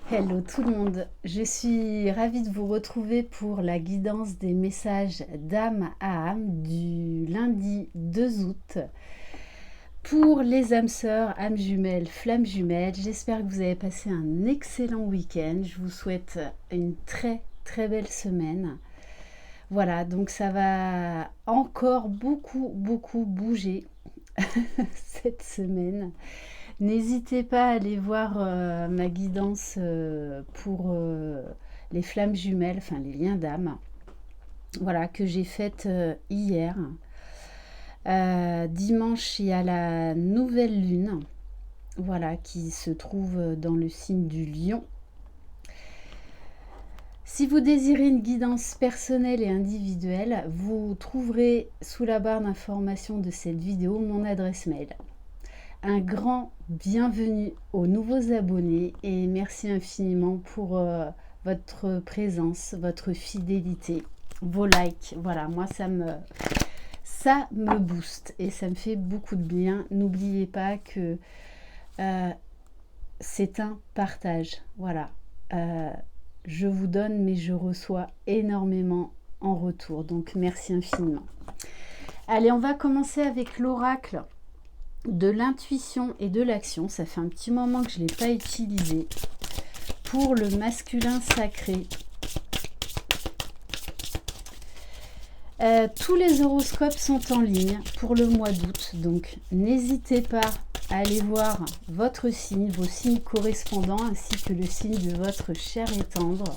Hello tout le monde, je suis ravie de vous retrouver pour la guidance des messages d'âme à âme du lundi 2 août pour les âmes sœurs, âmes jumelles, flammes jumelles. J'espère que vous avez passé un excellent week-end. Je vous souhaite une très belle semaine. Voilà, donc ça va encore beaucoup bouger cette semaine. N'hésitez pas à aller voir ma guidance pour les flammes jumelles, enfin les liens d'âme, voilà, que j'ai faite hier. Dimanche, il y a la nouvelle lune, voilà, qui se trouve dans le signe du lion. Si vous désirez une guidance personnelle et individuelle, vous trouverez sous la barre d'information de cette vidéo mon adresse mail. Un grand bienvenue aux nouveaux abonnés et merci infiniment pour votre présence, votre fidélité, vos likes. Voilà, moi ça me booste et ça me fait beaucoup de bien. N'oubliez pas que c'est un partage. Voilà, je vous donne mais je reçois énormément en retour. Donc merci infiniment. Allez, on va commencer avec l'oracle de l'intuition et de l'action. Ça fait un petit moment que je ne l'ai pas utilisé. Pour le masculin sacré. Tous les horoscopes sont en ligne pour le mois d'août. Donc n'hésitez pas à aller voir votre signe, vos signes correspondants, ainsi que le signe de votre chair et tendre.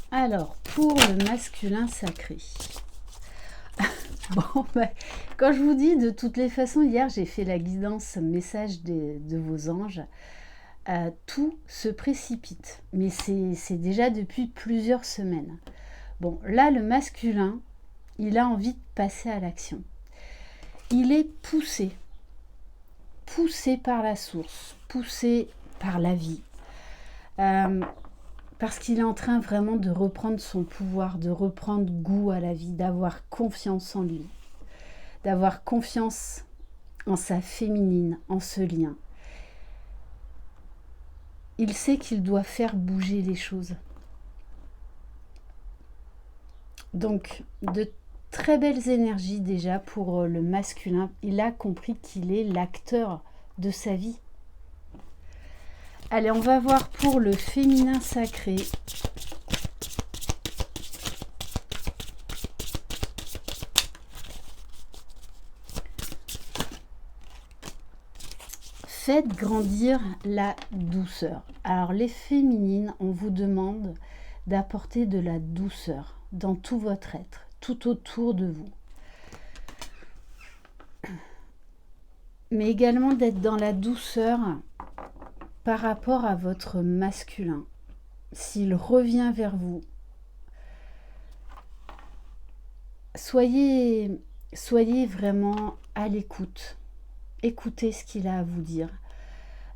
Alors, pour le masculin sacré. Bon, bah, quand je vous dis, de toutes les façons, hier, j'ai fait la guidance message de vos anges. Tout se précipite. Mais c'est déjà depuis plusieurs semaines. Bon, là, le masculin, il a envie de passer à l'action. Il est poussé. Poussé par la source. Poussé par la vie. Parce qu'il est en train vraiment de reprendre son pouvoir, de reprendre goût à la vie, d'avoir confiance en lui, d'avoir confiance en sa féminine, en ce lien. Il sait qu'il doit faire bouger les choses. Donc, de très belles énergies déjà pour le masculin. Il a compris qu'il est l'acteur de sa vie. Allez, on va voir pour le féminin sacré. Faites grandir la douceur. Alors, les féminines, on vous demande d'apporter de la douceur dans tout votre être, tout autour de vous. Mais également d'être dans la douceur par rapport à votre masculin. S'il revient vers vous, soyez vraiment à l'écoute. Écoutez ce qu'il a à vous dire.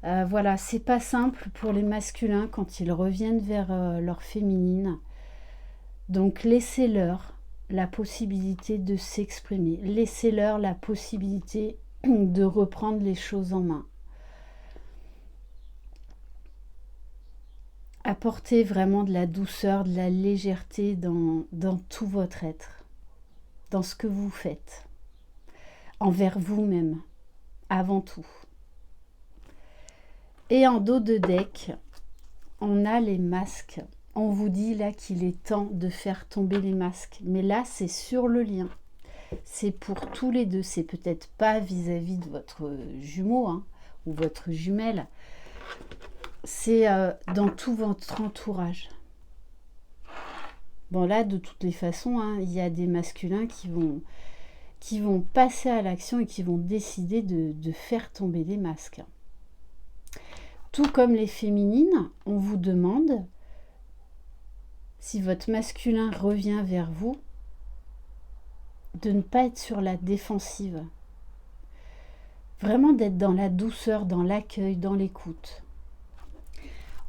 Voilà, c'est pas simple pour les masculins quand ils reviennent vers leur féminine. Donc laissez-leur la possibilité de s'exprimer. Laissez-leur la possibilité de reprendre les choses en main. Apportez vraiment de la douceur, de la légèreté dans tout votre être, dans ce que vous faites, envers vous-même, avant tout. Et en dos de deck, on a les masques. On vous dit là qu'il est temps de faire tomber les masques. Mais là, c'est sur le lien. C'est pour tous les deux. C'est peut-être pas vis-à-vis de votre jumeau hein, ou votre jumelle. C'est dans tout votre entourage. Bon là, de toutes les façons, hein, il y a des masculins qui vont passer à l'action et qui vont décider de faire tomber les masques. Tout comme les féminines, on vous demande, si votre masculin revient vers vous, de ne pas être sur la défensive. Vraiment d'être dans la douceur, dans l'accueil, dans l'écoute.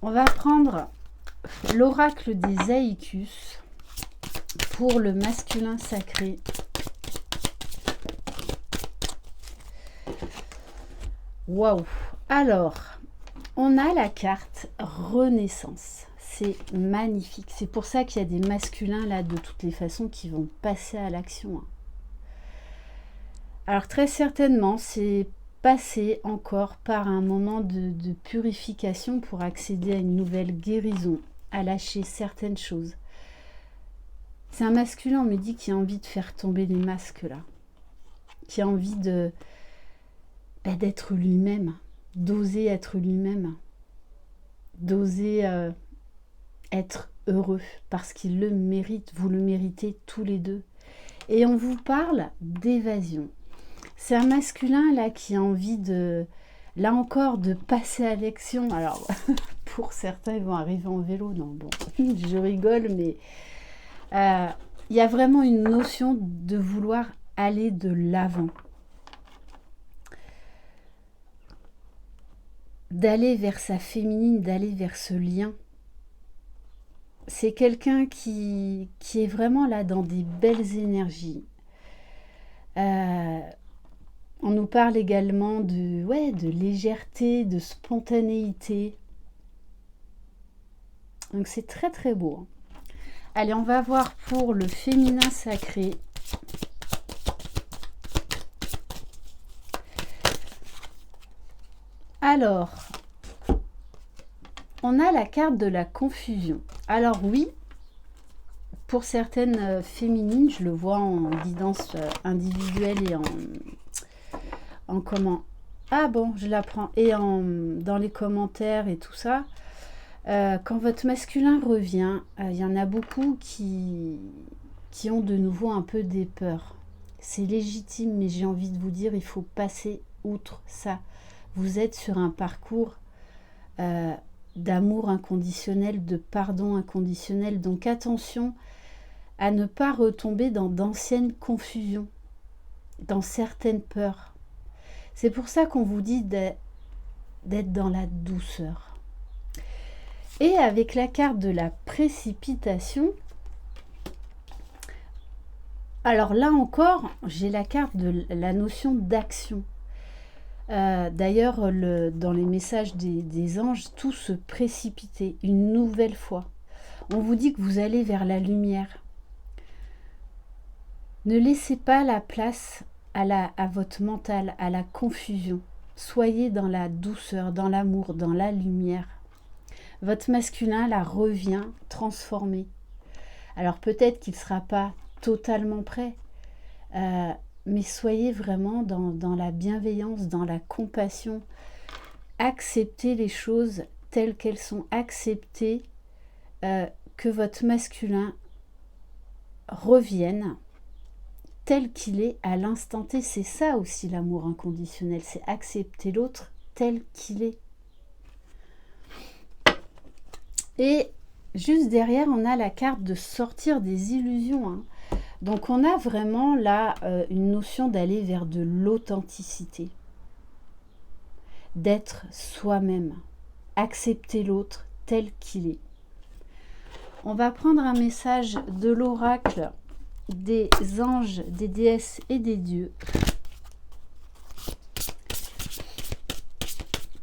On va prendre l'oracle des Aïkus pour le masculin sacré. Waouh! Alors, on a la carte Renaissance. C'est magnifique. C'est pour ça qu'il y a des masculins là, de toutes les façons, qui vont passer à l'action, hein. Alors très certainement, c'est passer encore par un moment de purification pour accéder à une nouvelle guérison, à lâcher certaines choses. C'est un masculin, on me dit, qui a envie de faire tomber les masques là, qui a envie d'être lui-même, d'oser être lui-même, d'oser être heureux parce qu'il le mérite, vous le méritez tous les deux. Et on vous parle d'évasion. C'est un masculin là qui a envie là encore, de passer à l'action. Alors, pour certains, ils vont arriver en vélo. Non, bon, je rigole, mais il y a vraiment une notion de vouloir aller de l'avant. D'aller vers sa féminine, d'aller vers ce lien. C'est quelqu'un qui est vraiment là dans des belles énergies. On nous parle également de légèreté, de spontanéité. Donc c'est très très beau, hein. Allez, on va voir pour le féminin sacré. Alors, on a la carte de la confusion. Alors oui, pour certaines féminines, je le vois en guidance individuelle et en comment. Ah bon, je l'apprends. Et dans les commentaires et tout ça. Quand votre masculin revient, il y en a beaucoup qui ont de nouveau un peu des peurs. C'est légitime, mais j'ai envie de vous dire, il faut passer outre ça. Vous êtes sur un parcours d'amour inconditionnel, de pardon inconditionnel. Donc attention à ne pas retomber dans d'anciennes confusions, dans certaines peurs. C'est pour ça qu'on vous dit d'être dans la douceur. Et avec la carte de la précipitation, alors là encore, j'ai la carte de la notion d'action. D'ailleurs, dans les messages des anges, tout se précipitait une nouvelle fois. On vous dit que vous allez vers la lumière. Ne laissez pas la place à votre mental, à la confusion. Soyez dans la douceur, dans l'amour, dans la lumière. Votre masculin là revient transformé. Alors peut-être qu'il ne sera pas totalement prêt, mais soyez vraiment dans la bienveillance, dans la compassion. Acceptez les choses telles qu'elles sont. Acceptez que votre masculin revienne tel qu'il est à l'instant T. C'est ça aussi l'amour inconditionnel, c'est accepter l'autre tel qu'il est. Et juste derrière, on a la carte de sortir des illusions, hein. Donc on a vraiment là une notion d'aller vers de l'authenticité, d'être soi-même, accepter l'autre tel qu'il est. On va prendre un message de l'oracle des anges, des déesses et des dieux.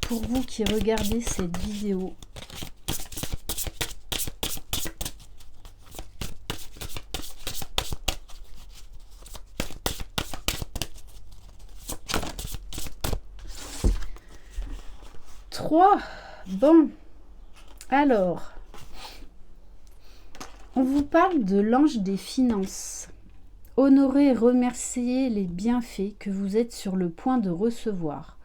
Pour vous qui regardez cette vidéo, bon, alors, on vous parle de l'ange des finances. Honorez et remerciez les bienfaits que vous êtes sur le point de recevoir.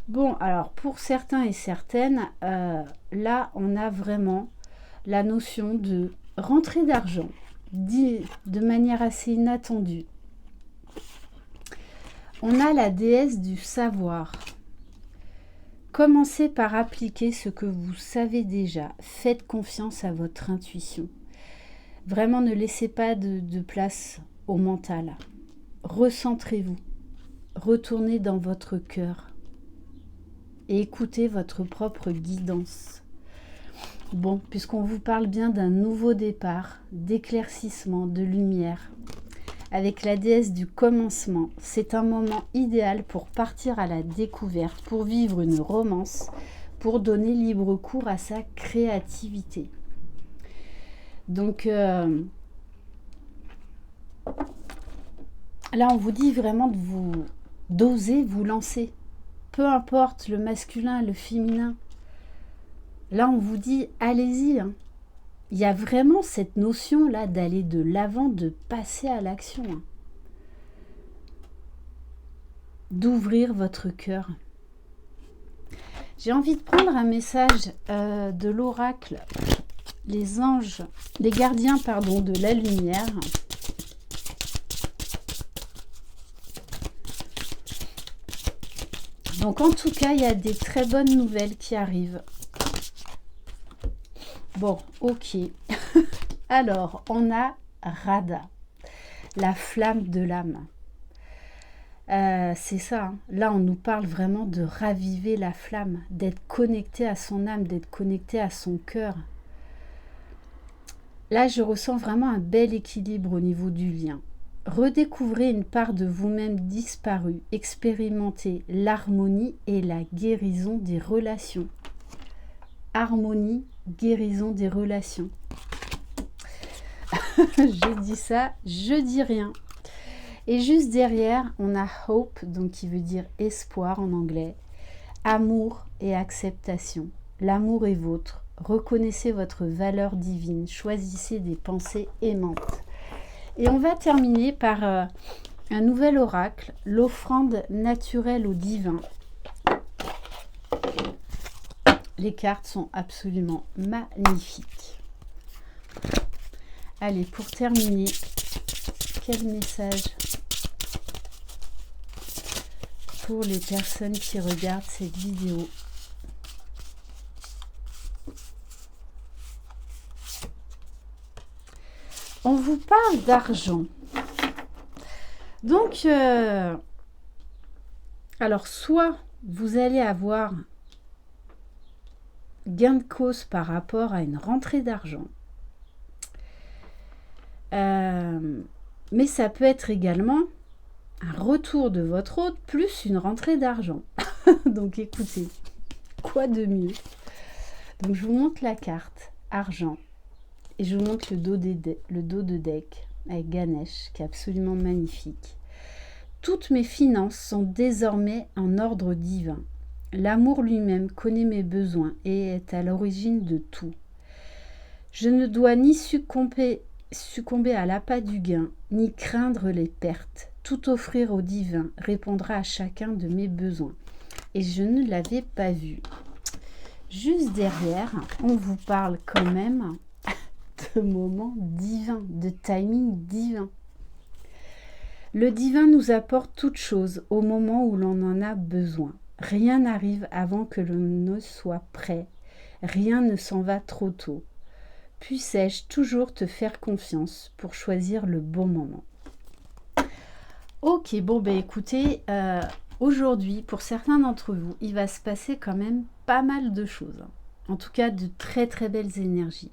Bon, alors, pour certains et certaines, là, on a vraiment la notion de rentrée d'argent, dit de manière assez inattendue. On a la déesse du savoir. Commencez par appliquer ce que vous savez déjà. Faites confiance à votre intuition. Vraiment, ne laissez pas de place au mental. Recentrez-vous. Retournez dans votre cœur. Et écoutez votre propre guidance. Bon, puisqu'on vous parle bien d'un nouveau départ, d'éclaircissement, de lumière. avec la déesse du commencement. C'est un moment idéal pour partir à la découverte, pour vivre une romance, pour donner libre cours à sa créativité. Donc là, on vous dit vraiment d'oser vous lancer. Peu importe le masculin, le féminin. Là, on vous dit, allez-y. Hein. Il y a vraiment cette notion-là d'aller de l'avant, de passer à l'action. Hein. D'ouvrir votre cœur. J'ai envie de prendre un message de l'oracle, les anges, les gardiens, pardon, de la lumière. Donc en tout cas, il y a des très bonnes nouvelles qui arrivent. Bon, ok. Alors, on a Radha, la flamme de l'âme. C'est ça, hein. Là on nous parle vraiment de raviver la flamme, d'être connecté à son âme, d'être connecté à son cœur. Là je ressens vraiment un bel équilibre au niveau du lien. Redécouvrez une part de vous-même disparue, expérimentez l'harmonie et la guérison des relations. Harmonie, guérison des relations. J'ai dit ça, je dis rien. Et juste derrière, on a hope, donc qui veut dire espoir en anglais, amour et acceptation. L'amour est vôtre. Reconnaissez votre valeur divine. Choisissez des pensées aimantes. Et on va terminer par un nouvel oracle, l'offrande naturelle au divin. Les cartes sont absolument magnifiques. Allez, pour terminer, quel message pour les personnes qui regardent cette vidéo? On vous parle d'argent. Donc, alors, soit vous allez avoir gain de cause par rapport à une rentrée d'argent. Mais ça peut être également un retour de votre hôte plus une rentrée d'argent. Donc écoutez, quoi de mieux? Donc je vous montre la carte argent et je vous montre le dos de deck avec Ganesh qui est absolument magnifique. Toutes mes finances sont désormais en ordre divin. L'amour lui-même connaît mes besoins et est à l'origine de tout. Je ne dois ni succomber à l'appât du gain, ni craindre les pertes. Tout offrir au divin répondra à chacun de mes besoins. Et je ne l'avais pas vu. Juste derrière, on vous parle quand même de moments divins, de timing divin. Le divin nous apporte toute chose au moment où l'on en a besoin. Rien n'arrive avant que l'on ne soit prêt. Rien ne s'en va trop tôt. Puissais-je toujours te faire confiance pour choisir le bon moment. Ok, bon ben écoutez, aujourd'hui, pour certains d'entre vous, il va se passer quand même pas mal de choses. En tout cas, de très très belles énergies.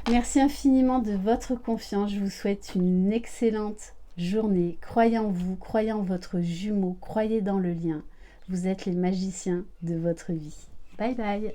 Merci infiniment de votre confiance. Je vous souhaite une excellente journée. Croyez en vous, croyez en votre jumeau, croyez dans le lien. Vous êtes les magiciens de votre vie. Bye bye.